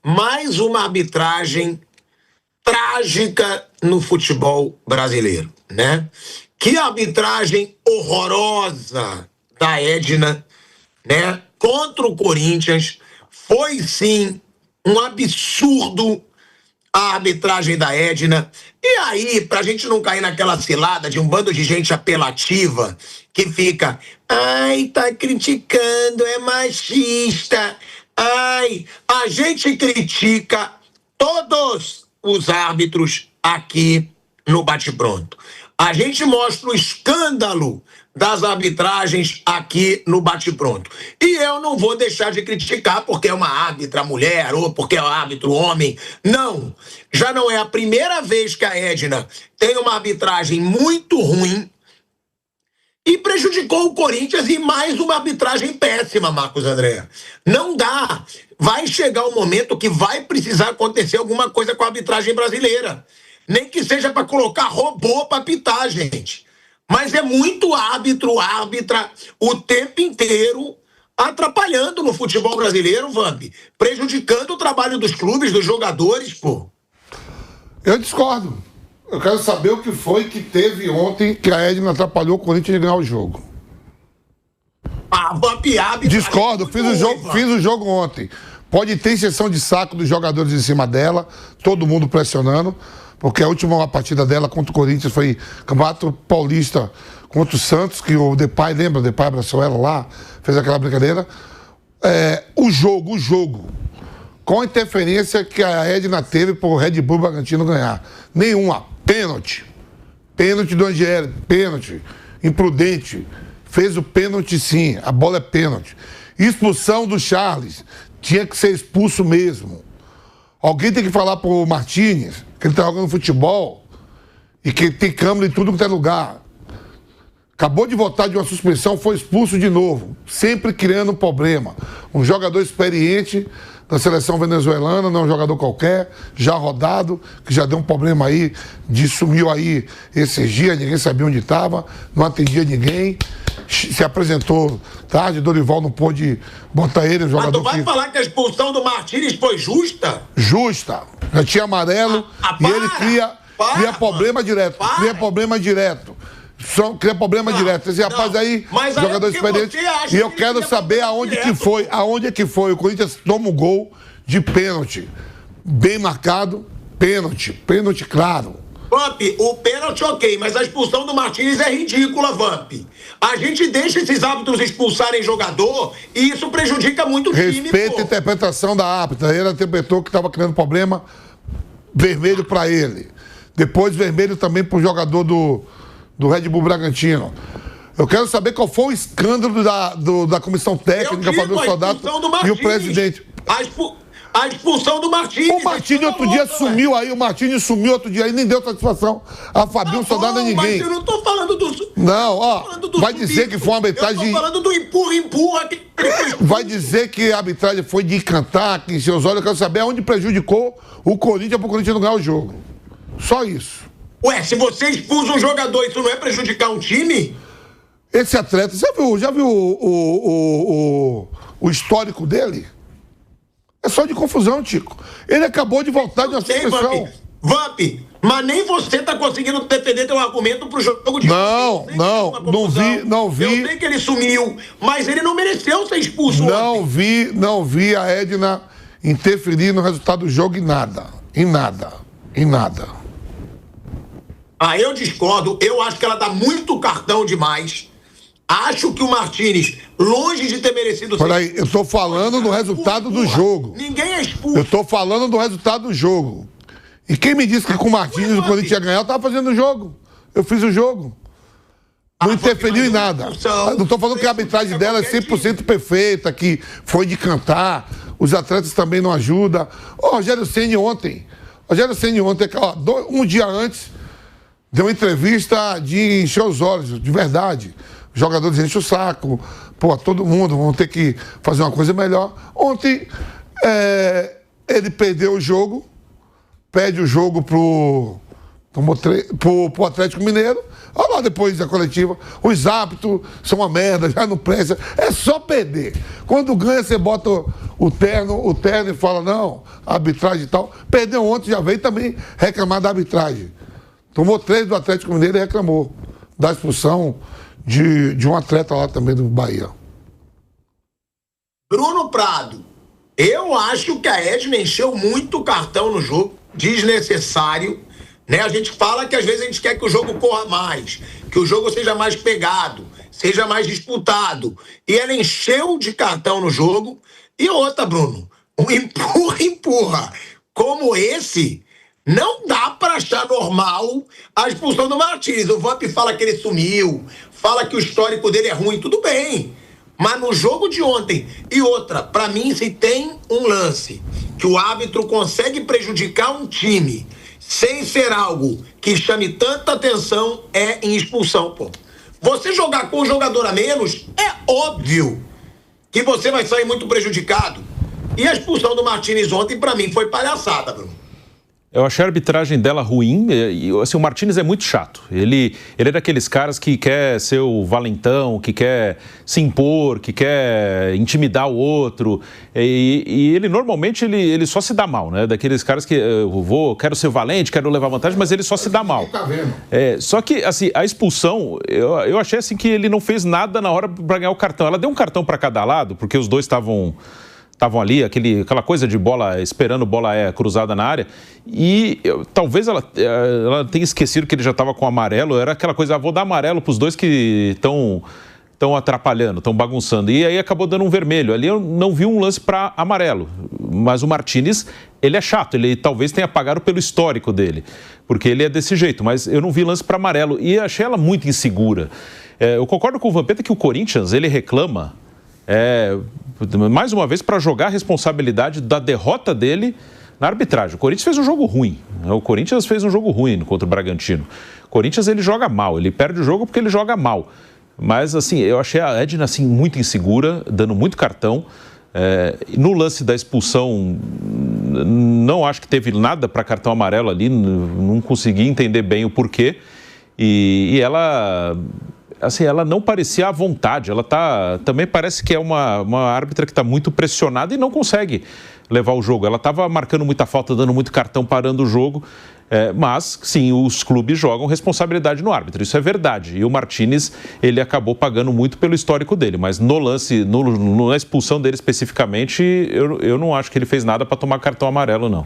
mais uma arbitragem trágica no futebol brasileiro, né? Que arbitragem horrorosa da Edna, né? Contra o Corinthians. Foi, sim, um absurdo a arbitragem da Edna. E aí, pra gente não cair naquela cilada de um bando de gente apelativa que fica, ai, tá criticando, é machista. Ai, a gente critica todos os árbitros aqui no Bate-Pronto. A gente mostra o escândalo das arbitragens aqui no Bate-Pronto. E eu não vou deixar de criticar porque é uma árbitra mulher ou porque é um árbitro homem. Não. Já não é a primeira vez que a Edna tem uma arbitragem muito ruim e prejudicou o Corinthians em mais uma arbitragem péssima, Marcos André. Não dá. Vai chegar um momento que vai precisar acontecer alguma coisa com a arbitragem brasileira. Nem que seja para colocar robô para apitar, gente. Mas é muito árbitra o tempo inteiro atrapalhando no futebol brasileiro, Vamp. Prejudicando o trabalho dos clubes, dos jogadores, pô. Eu discordo. Eu quero saber o que foi que teve ontem que a Edna atrapalhou o Corinthians de ganhar o jogo. Ah, Vamp, árbitra... Discordo, fiz o jogo ontem. Pode ter injeção de saco dos jogadores em cima dela, todo mundo pressionando, porque a última partida dela contra o Corinthians foi Campeonato Paulista contra o Santos, que o Depay, lembra? O Depay abraçou ela lá, fez aquela brincadeira. O jogo, com a interferência que a Edna teve pro Red Bull Bragantino ganhar. Nenhuma. Pênalti. Pênalti do Angélico, pênalti. Imprudente. Fez o pênalti sim, a bola é pênalti. Expulsão do Charles. Tinha que ser expulso mesmo. Alguém tem que falar pro Martínez que ele tá jogando futebol e que tem câmera em tudo que é lugar. Acabou de voltar de uma suspensão, foi expulso de novo. Sempre criando um problema. Um jogador experiente da seleção venezuelana, não é um jogador qualquer, já rodado, que já deu um problema aí, sumiu aí esses dias, ninguém sabia onde estava, não atendia ninguém, se apresentou tarde, Dorival não pôde botar ele, o jogador. Mas tu vai falar que a expulsão do Martínez foi justa? Justa. Já tinha amarelo e ele cria problema direto. Cria problema direto. Cria problema direto. Esse rapaz aí, jogador experiente. E eu quero saber aonde é que foi. O Corinthians toma um gol de pênalti. Bem marcado, pênalti claro. Vamp, o pênalti ok, mas a expulsão do Martínez é ridícula, Vamp. A gente deixa esses árbitros expulsarem jogador e isso prejudica muito o time. Respeita a interpretação da árbitra. Ele interpretou que estava criando problema, vermelho para ele. Depois vermelho também pro jogador do Red Bull Bragantino. Eu quero saber qual foi o escândalo da comissão técnica, Fabio Soldato e o presidente. A expulsão do Martínez. O Martínez outro dia sumiu aí, outro dia aí, nem deu satisfação a Fabinho Soldado a ninguém. Mas eu não tô falando do... Não, ó, vai dizer que foi uma arbitragem... Eu tô falando do empurra. Vai dizer que a arbitragem foi de encantar, que em seus olhos, eu quero saber aonde prejudicou o Corinthians para o Corinthians não ganhar o jogo. Só isso. Ué, se você expulsa um jogador, isso não é prejudicar um time? Esse atleta, já viu o histórico dele? É só de confusão, Tico. Ele acabou de voltar de uma suspensão. Vamp, mas nem você tá conseguindo defender teu argumento pro jogo de hoje. Não vi. Eu sei que ele sumiu, mas ele não mereceu ser expulso ontem. Não vi a Edna interferir no resultado do jogo em nada. Ah, eu discordo. Eu acho que ela dá muito cartão demais. Acho que o Martínez, longe de ter merecido... Peraí, eu tô falando do resultado do jogo. Ninguém é expulso. Eu tô falando do resultado do jogo. E quem me disse que com o Martínez o Corinthians ia ganhar, eu tava fazendo o jogo. Eu fiz o jogo. Não interferiu em nada. Não tô falando que a arbitragem dela é 100% perfeita, que foi de cantar. Os atletas também não ajudam. O Rogério Ceni ontem, ó, um dia antes, deu uma entrevista de encher os olhos, de verdade. Os jogadores enchem o saco, todo mundo, vão ter que fazer uma coisa melhor. Ontem, ele perdeu o jogo, perde o jogo Tomou 3 pro Atlético Mineiro. Olha lá depois da coletiva. Os árbitros são uma merda, já não presta. É só perder. Quando ganha, você bota o terno e fala, não, arbitragem e tal. Perdeu ontem, já veio também reclamar da arbitragem. Tomou 3 do Atlético Mineiro e reclamou da expulsão de um atleta lá também do Bahia. Bruno Prado, eu acho que a Edna encheu muito o cartão no jogo, desnecessário, né? A gente fala que às vezes a gente quer que o jogo corra mais, que o jogo seja mais pegado, seja mais disputado, e ela encheu de cartão no jogo. E outra, Bruno, um empurra como esse, não dá pra achar normal a expulsão do Martins. O Vamp fala que ele sumiu, fala que o histórico dele é ruim, tudo bem. Mas no jogo de ontem, e outra, pra mim, se tem um lance que o árbitro consegue prejudicar um time sem ser algo que chame tanta atenção, é em expulsão, pô. Você jogar com um jogador a menos, é óbvio que você vai sair muito prejudicado. E a expulsão do Martins ontem, pra mim, foi palhaçada, Bruno. Eu achei a arbitragem dela ruim. Assim, o Martins é muito chato. Ele é daqueles caras que quer ser o valentão, que quer se impor, que quer intimidar o outro. E ele normalmente ele só se dá mal, né? Daqueles caras que quero ser valente, quero levar vantagem, mas ele só se dá mal. Só que assim, a expulsão, eu achei assim que ele não fez nada na hora para ganhar o cartão. Ela deu um cartão para cada lado, porque os dois estavam ali, aquela coisa de bola, esperando bola cruzada na área, e talvez ela tenha esquecido que ele já estava com amarelo, era aquela coisa, vou dar amarelo para os dois que estão atrapalhando, estão bagunçando, e aí acabou dando um vermelho. Ali eu não vi um lance para amarelo, mas o Martins, ele é chato, ele talvez tenha pagado pelo histórico dele, porque ele é desse jeito, mas eu não vi lance para amarelo, e achei ela muito insegura. Eu concordo com o Vampeta que o Corinthians, ele reclama, mais uma vez, para jogar a responsabilidade da derrota dele na arbitragem. O Corinthians fez um jogo ruim. Contra o Bragantino. O Corinthians, ele joga mal. Ele perde o jogo porque ele joga mal. Mas, assim, eu achei a Edna, assim, muito insegura, dando muito cartão. No lance da expulsão, não acho que teve nada para cartão amarelo ali. Não consegui entender bem o porquê. E ela... Assim, ela não parecia à vontade, também parece que é uma árbitra que está muito pressionada e não consegue levar o jogo. Ela estava marcando muita falta, dando muito cartão, parando o jogo, mas sim, os clubes jogam responsabilidade no árbitro, isso é verdade. E o Martins, ele acabou pagando muito pelo histórico dele, mas no lance, na expulsão dele especificamente, eu não acho que ele fez nada para tomar cartão amarelo, não.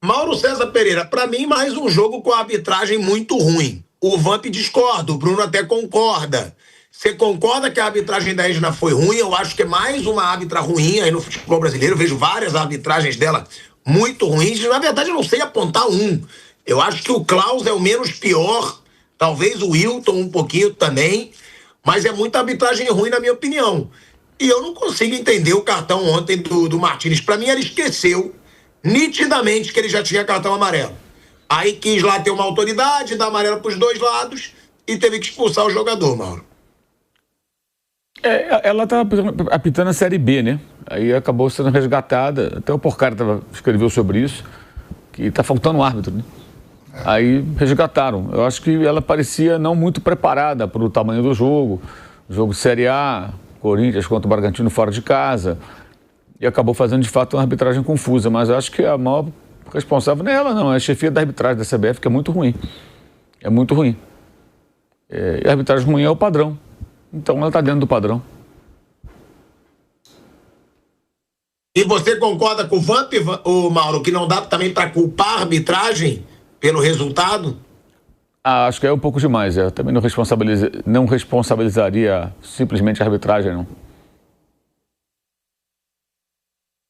Mauro César Pereira, para mim, mais um jogo com a arbitragem muito ruim. O Vamp discorda, o Bruno até concorda. Você concorda que a arbitragem da Edna foi ruim? Eu acho que é mais uma árbitra ruim aí no futebol brasileiro. Eu vejo várias arbitragens dela muito ruins. Na verdade, eu não sei apontar um. Eu acho que o Klaus é o menos pior. Talvez o Wilton um pouquinho também. Mas é muita arbitragem ruim, na minha opinião. E eu não consigo entender o cartão ontem do Martins. Para mim, ele esqueceu nitidamente que ele já tinha cartão amarelo. Aí quis lá ter uma autoridade, dar amarelo para os dois lados e teve que expulsar o jogador, Mauro. Ela tá apitando a Série B, né? Aí acabou sendo resgatada, até o Porcari escreveu sobre isso, que tá faltando um árbitro, né? Aí resgataram. Eu acho que ela parecia não muito preparada para o tamanho do jogo Série A, Corinthians contra o Bragantino fora de casa, e acabou fazendo, de fato, uma arbitragem confusa. Mas eu acho que a maior responsável não é ela, não. É a chefia da arbitragem da CBF, que é muito ruim. É muito ruim. E a arbitragem ruim é o padrão. Então, ela está dentro do padrão. E você concorda com o Vamp, Mauro, que não dá também para culpar a arbitragem pelo resultado? Acho que é um pouco demais. Eu também não responsabilizaria simplesmente a arbitragem, não.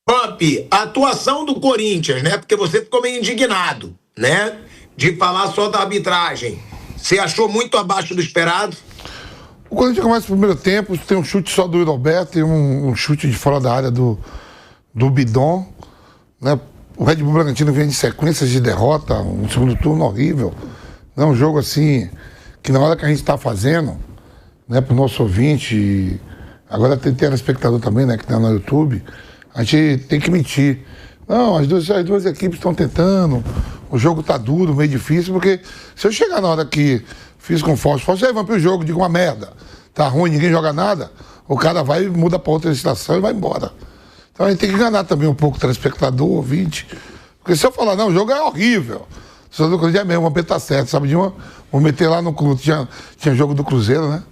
Vamp, a atuação do Corinthians, né? Porque você ficou meio indignado, né? De falar só da arbitragem. Você achou muito abaixo do esperado? O Corinthians começa o primeiro tempo, tem um chute só do Yuri Alberto e um chute de fora da área do Bidon, né? O Red Bull Bragantino vem de sequências de derrota, um segundo turno horrível. É um jogo assim, que na hora que a gente está fazendo, né, para o nosso ouvinte, agora tem telespectador também, né, que está no YouTube, a gente tem que mentir. Não, as duas equipes estão tentando, o jogo tá duro, meio difícil, porque se eu chegar na hora que fiz com forte, aí vamos pro jogo, digo uma merda, tá ruim, ninguém joga nada, o cara vai, muda pra outra estação e vai embora. Então a gente tem que enganar também um pouco o telespectador, ouvinte, porque se eu falar, não, o jogo é horrível, só do Cruzeiro é mesmo, vamos tá certo, sabe de uma, vou meter lá no clube, tinha jogo do Cruzeiro, né?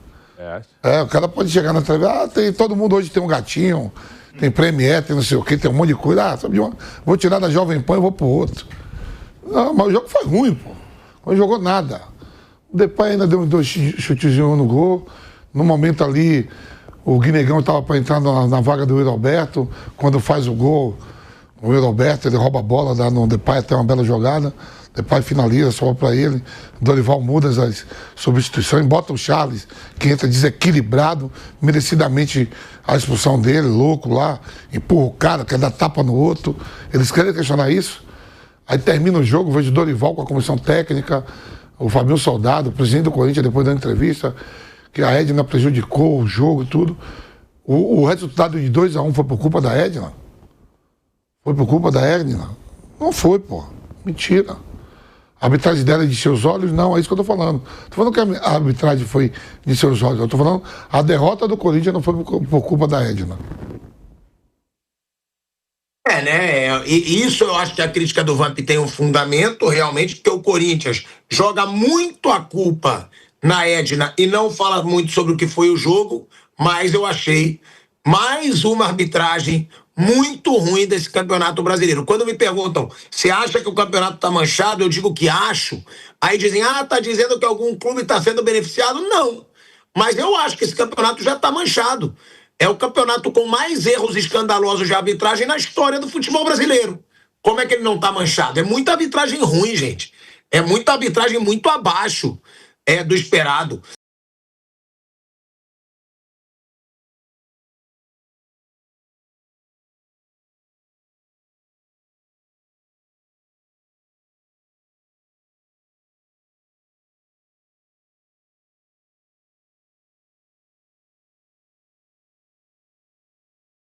O cara pode chegar na televisão, todo mundo hoje tem um gatinho, tem Premier, tem não sei o quê, tem um monte de coisa, sabe de uma, vou tirar da Jovem Pan e vou pro outro. Não, mas o jogo foi ruim, pô, não jogou nada. O Depay ainda deu uns 2 chutezinhos no gol, no momento ali, o Guinegão estava para entrar na vaga do Yuri Alberto, quando faz o gol, o Yuri Alberto, ele rouba a bola, dá no Depay até uma bela jogada, Depay finaliza, sobra para ele, Dorival muda as substituições, bota o Charles, que entra desequilibrado, merecidamente a expulsão dele, louco lá, empurra o cara, quer dar tapa no outro, eles querem questionar isso, aí termina o jogo, vejo o Dorival com a comissão técnica, o Fabinho Soldado, o presidente do Corinthians, depois da entrevista, que a Edna prejudicou o jogo, tudo. O resultado de 2-1 foi por culpa da Edna? Foi por culpa da Edna? Não foi, pô. Mentira. A arbitragem dela é de seus olhos? Não, é isso que eu tô falando. Tô falando que a arbitragem foi de seus olhos. Eu tô falando a derrota do Corinthians não foi por culpa da Edna. Né? E isso eu acho que a crítica do Vamp tem um fundamento, realmente, porque o Corinthians joga muito a culpa na Edna e não fala muito sobre o que foi o jogo, mas eu achei mais uma arbitragem muito ruim desse Campeonato Brasileiro. Quando me perguntam se acha que o campeonato está manchado, eu digo que acho. Aí dizem, tá dizendo que algum clube está sendo beneficiado? Não. Mas eu acho que esse campeonato já está manchado. É o campeonato com mais erros escandalosos de arbitragem na história do futebol brasileiro. Como é que ele não está manchado? É muita arbitragem ruim, gente. É muita arbitragem muito abaixo do esperado.